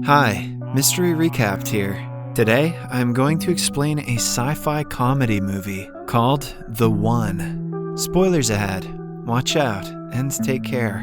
Hi, Mystery Recapped here. Today, I'm going to explain a sci-fi comedy movie called The One. Spoilers ahead. Watch out and take care.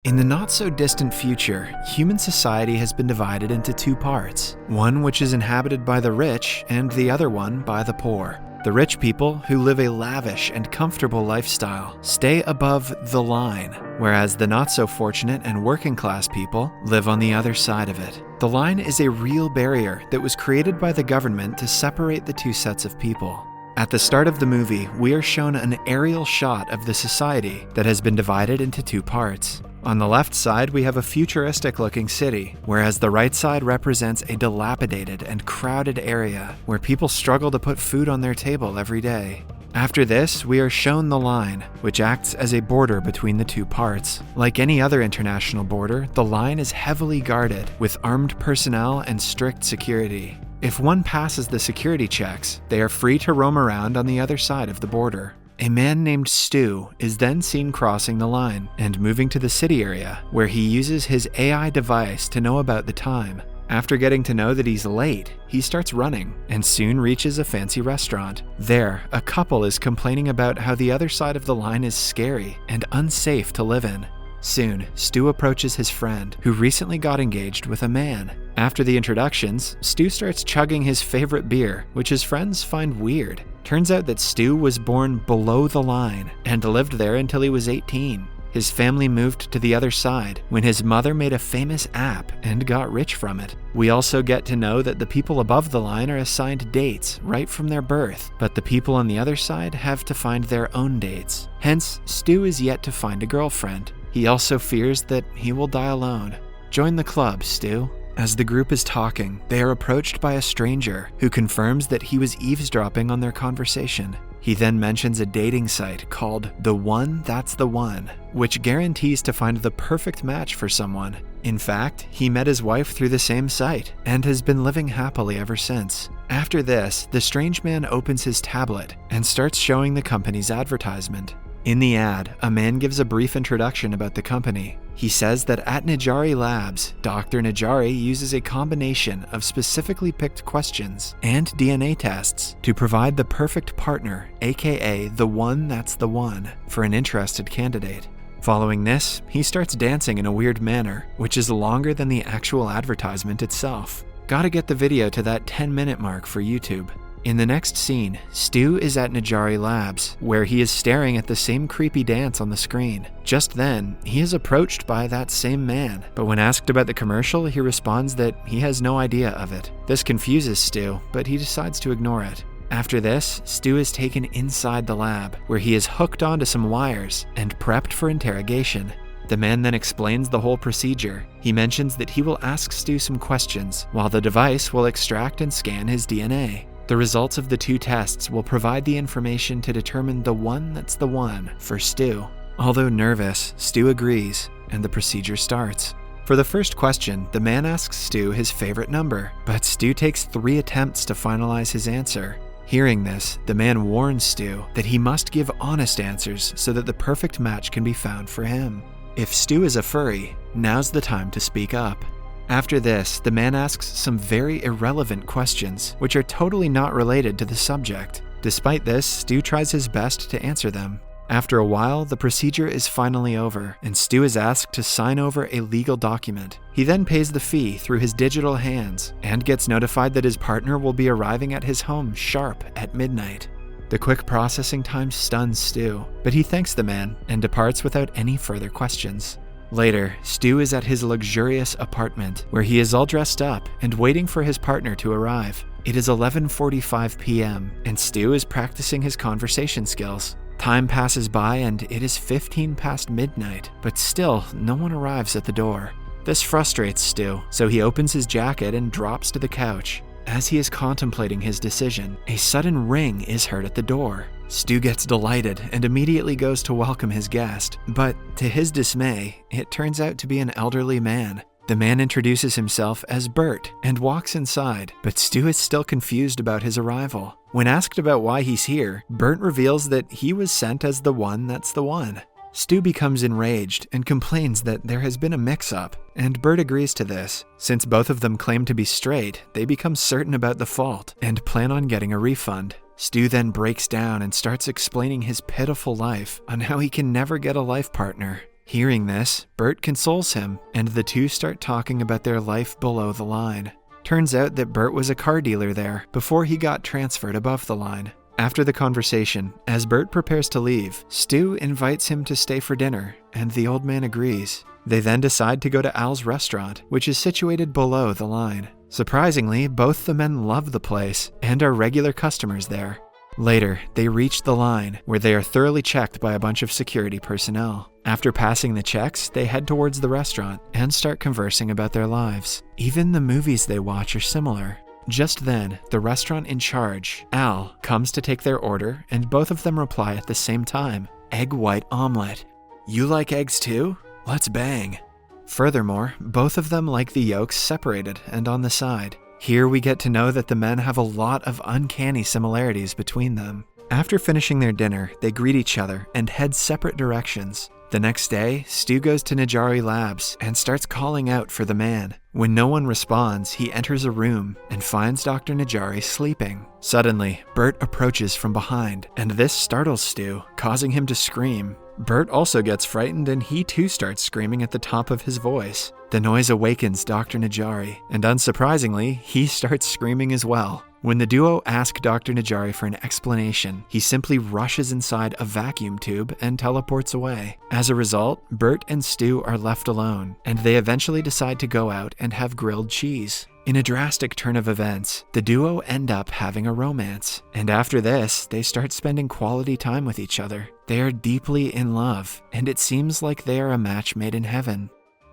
In the not-so-distant future, human society has been divided into two parts, one which is inhabited by the rich and the other one by the poor. The rich people, who live a lavish and comfortable lifestyle, stay above the line, whereas the not-so-fortunate and working-class people live on the other side of it. The line is a real barrier that was created by the government to separate the two sets of people. At the start of the movie, we are shown an aerial shot of the society that has been divided into two parts. On the left side, we have a futuristic-looking city, whereas the right side represents a dilapidated and crowded area where people struggle to put food on their table every day. After this, we are shown the line, which acts as a border between the two parts. Like any other international border, the line is heavily guarded with armed personnel and strict security. If one passes the security checks, they are free to roam around on the other side of the border. A man named Stu is then seen crossing the line and moving to the city area, where he uses his AI device to know about the time. After getting to know that he's late, he starts running and soon reaches a fancy restaurant. There, a couple is complaining about how the other side of the line is scary and unsafe to live in. Soon, Stu approaches his friend, who recently got engaged with a man. After the introductions, Stu starts chugging his favorite beer, which his friends find weird. Turns out that Stu was born below the line and lived there until he was 18. His family moved to the other side when his mother made a famous app and got rich from it. We also get to know that the people above the line are assigned dates right from their birth, but the people on the other side have to find their own dates. Hence, Stu is yet to find a girlfriend. He also fears that he will die alone. Join the club, Stu. As the group is talking, they are approached by a stranger who confirms that he was eavesdropping on their conversation. He then mentions a dating site called The One That's the One, which guarantees to find the perfect match for someone. In fact, he met his wife through the same site and has been living happily ever since. After this, the strange man opens his tablet and starts showing the company's advertisement. In the ad, a man gives a brief introduction about the company. He says that at Najari Labs, Dr. Najari uses a combination of specifically picked questions and DNA tests to provide the perfect partner, aka the one that's the one, for an interested candidate. Following this, he starts dancing in a weird manner, which is longer than the actual advertisement itself. Gotta get the video to that 10-minute mark for YouTube. In the next scene, Stu is at Najari Labs, where he is staring at the same creepy dance on the screen. Just then, he is approached by that same man, but when asked about the commercial, he responds that he has no idea of it. This confuses Stu, but he decides to ignore it. After this, Stu is taken inside the lab, where he is hooked onto some wires and prepped for interrogation. The man then explains the whole procedure. He mentions that he will ask Stu some questions, while the device will extract and scan his DNA. The results of the two tests will provide the information to determine the one that's the one for Stu. Although nervous, Stu agrees, and the procedure starts. For the first question, the man asks Stu his favorite number, but Stu takes 3 attempts to finalize his answer. Hearing this, the man warns Stu that he must give honest answers so that the perfect match can be found for him. If Stu is a furry, now's the time to speak up. After this, the man asks some very irrelevant questions, which are totally not related to the subject. Despite this, Stu tries his best to answer them. After a while, the procedure is finally over, and Stu is asked to sign over a legal document. He then pays the fee through his digital hands, and gets notified that his partner will be arriving at his home sharp at midnight. The quick processing time stuns Stu, but he thanks the man and departs without any further questions. Later, Stu is at his luxurious apartment, where he is all dressed up and waiting for his partner to arrive. It is 11:45 p.m., and Stu is practicing his conversation skills. Time passes by and it is 15 past midnight, but still no one arrives at the door. This frustrates Stu, so he opens his jacket and drops to the couch. As he is contemplating his decision, a sudden ring is heard at the door. Stu gets delighted and immediately goes to welcome his guest, but to his dismay, it turns out to be an elderly man. The man introduces himself as Burt and walks inside, but Stu is still confused about his arrival. When asked about why he's here, Burt reveals that he was sent as the one that's the one. Stu becomes enraged and complains that there has been a mix-up, and Burt agrees to this. Since both of them claim to be straight, they become certain about the fault and plan on getting a refund. Stu then breaks down and starts explaining his pitiful life on how he can never get a life partner. Hearing this, Burt consoles him, and the two start talking about their life below the line. Turns out that Burt was a car dealer there before he got transferred above the line. After the conversation, as Burt prepares to leave, Stu invites him to stay for dinner, and the old man agrees. They then decide to go to Al's restaurant, which is situated below the line. Surprisingly, both the men love the place and are regular customers there. Later, they reach the line, where they are thoroughly checked by a bunch of security personnel. After passing the checks, they head towards the restaurant and start conversing about their lives. Even the movies they watch are similar. Just then, the restaurant in charge, Al, comes to take their order, and both of them reply at the same time, "Egg white omelet." "You like eggs too? Let's bang." Furthermore, both of them like the yolks separated and on the side. Here we get to know that the men have a lot of uncanny similarities between them. After finishing their dinner, they greet each other and head separate directions. The next day, Stu goes to Najari Labs and starts calling out for the man. When no one responds, he enters a room and finds Dr. Najari sleeping. Suddenly, Burt approaches from behind, and this startles Stu, causing him to scream. Burt also gets frightened, and he too starts screaming at the top of his voice. The noise awakens Dr. Najari, and unsurprisingly, he starts screaming as well. When the duo ask Dr. Najari for an explanation, he simply rushes inside a vacuum tube and teleports away. As a result, Burt and Stu are left alone, and they eventually decide to go out and have grilled cheese. In a drastic turn of events, the duo end up having a romance, and after this, they start spending quality time with each other. They are deeply in love, and it seems like they are a match made in heaven.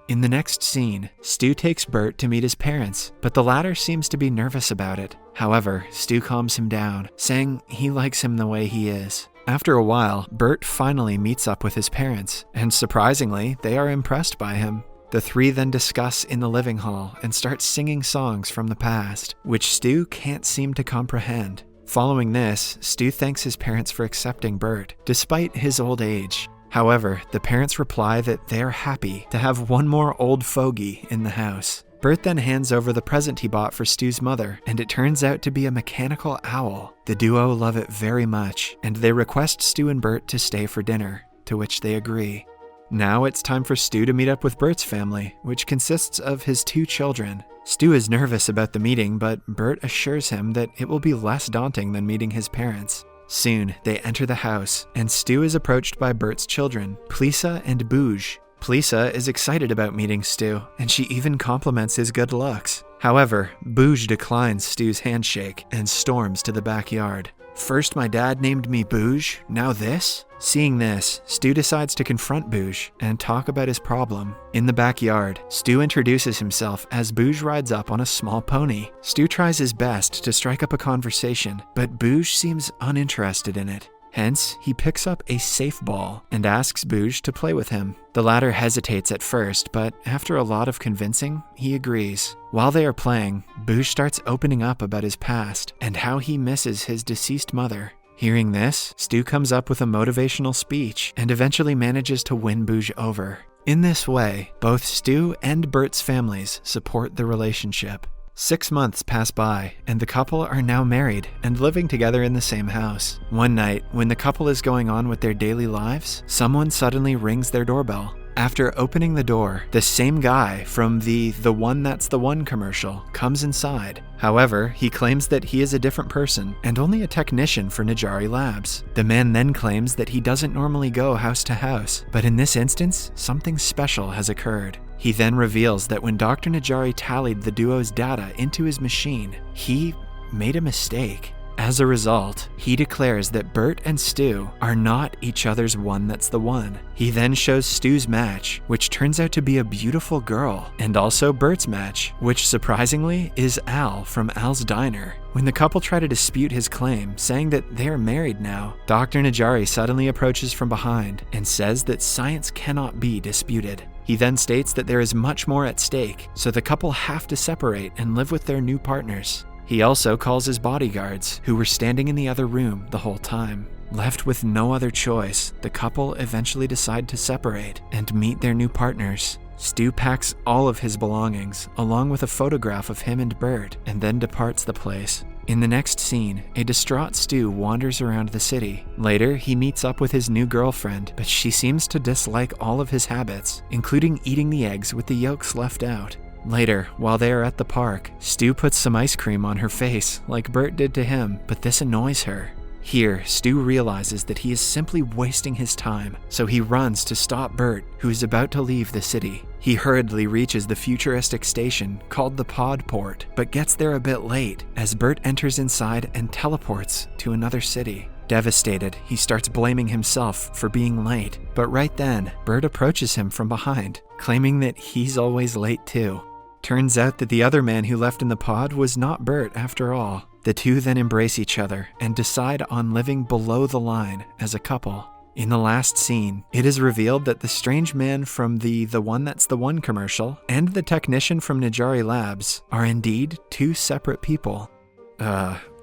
In the next scene, Stu takes Burt to meet his parents, but the latter seems to be nervous about it. However, Stu calms him down, saying he likes him the way he is. After a while, Burt finally meets up with his parents, and surprisingly, they are impressed by him. The three then discuss in the living hall and start singing songs from the past, which Stu can't seem to comprehend. Following this, Stu thanks his parents for accepting Burt, despite his old age. However, the parents reply that they are happy to have one more old fogey in the house. Burt then hands over the present he bought for Stu's mother, and it turns out to be a mechanical owl. The duo love it very much, and they request Stu and Burt to stay for dinner, to which they agree. Now it's time for Stu to meet up with Burt's family, which consists of his 2 children. Stu is nervous about the meeting, but Burt assures him that it will be less daunting than meeting his parents. Soon, they enter the house, and Stu is approached by Burt's children, Plisa and Bouge. Plisa is excited about meeting Stu, and she even compliments his good looks. However, Bouge declines Stu's handshake and storms to the backyard. "First my dad named me Bouge, now this?" Seeing this, Stu decides to confront Bouge and talk about his problem. In the backyard, Stu introduces himself as Bouge rides up on a small pony. Stu tries his best to strike up a conversation, but Bouge seems uninterested in it. Hence, he picks up a safe ball and asks Bouge to play with him. The latter hesitates at first, but after a lot of convincing, he agrees. While they are playing, Bouge starts opening up about his past and how he misses his deceased mother. Hearing this, Stu comes up with a motivational speech and eventually manages to win Bouge over. In this way, both Stu and Burt's families support the relationship. 6 months pass by, and the couple are now married and living together in the same house. One night, when the couple is going on with their daily lives, someone suddenly rings their doorbell. After opening the door, the same guy from the One That's the One commercial comes inside. However, he claims that he is a different person and only a technician for Najari Labs. The man then claims that he doesn't normally go house to house, but in this instance, something special has occurred. He then reveals that when Dr. Najari tallied the duo's data into his machine, he made a mistake. As a result, he declares that Burt and Stu are not each other's One That's the One. He then shows Stu's match, which turns out to be a beautiful girl, and also Burt's match, which surprisingly is Al from Al's Diner. When the couple try to dispute his claim, saying that they are married now, Dr. Najari suddenly approaches from behind and says that science cannot be disputed. He then states that there is much more at stake, so the couple have to separate and live with their new partners. He also calls his bodyguards, who were standing in the other room the whole time. Left with no other choice, the couple eventually decide to separate and meet their new partners. Stu packs all of his belongings, along with a photograph of him and Burt, and then departs the place. In the next scene, a distraught Stu wanders around the city. Later, he meets up with his new girlfriend, but she seems to dislike all of his habits, including eating the eggs with the yolks left out. Later, while they are at the park, Stu puts some ice cream on her face, like Burt did to him, but this annoys her. Here, Stu realizes that he is simply wasting his time, so he runs to stop Burt, who is about to leave the city. He hurriedly reaches the futuristic station called the Pod Port, but gets there a bit late as Burt enters inside and teleports to another city. Devastated, he starts blaming himself for being late, but right then, Burt approaches him from behind, claiming that he's always late too. Turns out that the other man who left in the pod was not Burt after all. The two then embrace each other and decide on living below the line as a couple. In the last scene, it is revealed that the strange man from the One That's the One commercial and the technician from Najari Labs are indeed two separate people.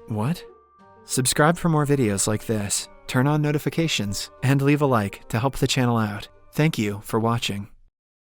What? Subscribe for more videos like this, turn on notifications, and leave a like to help the channel out. Thank you for watching.